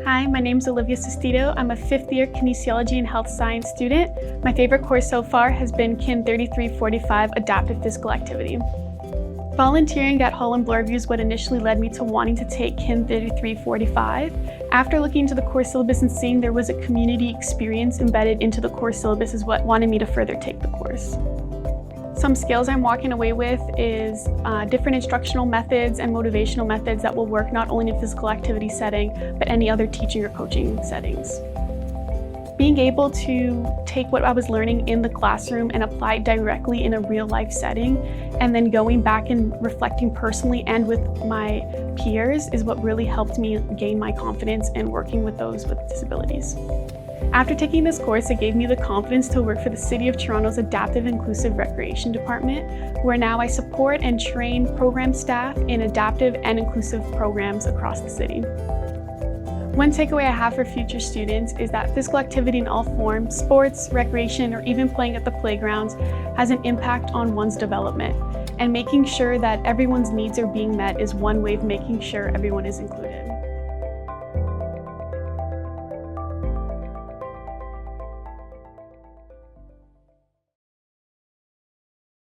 Hi, my name is Olivia Sestito. I'm a fifth-year Kinesiology and Health Science student. My favorite course so far has been KINE 3345 Adaptive Physical Activity. Volunteering at Holland Bloorview is what initially led me to wanting to take KINE 3345. After looking into the course syllabus and seeing there was a community experience embedded into the course syllabus is what wanted me to further take the course. Some skills I'm walking away with is different instructional methods and motivational methods that will work not only in a physical activity setting, but any other teaching or coaching settings. Being able to take what I was learning in the classroom and apply it directly in a real life setting, and then going back and reflecting personally and with my peers is what really helped me gain my confidence in working with those with disabilities. After taking this course, it gave me the confidence to work for the City of Toronto's Adaptive Inclusive Recreation Department, where now I support and train program staff in adaptive and inclusive programs across the city. One takeaway I have for future students is that physical activity in all forms, sports, recreation, or even playing at the playgrounds, has an impact on one's development, and making sure that everyone's needs are being met is one way of making sure everyone is included.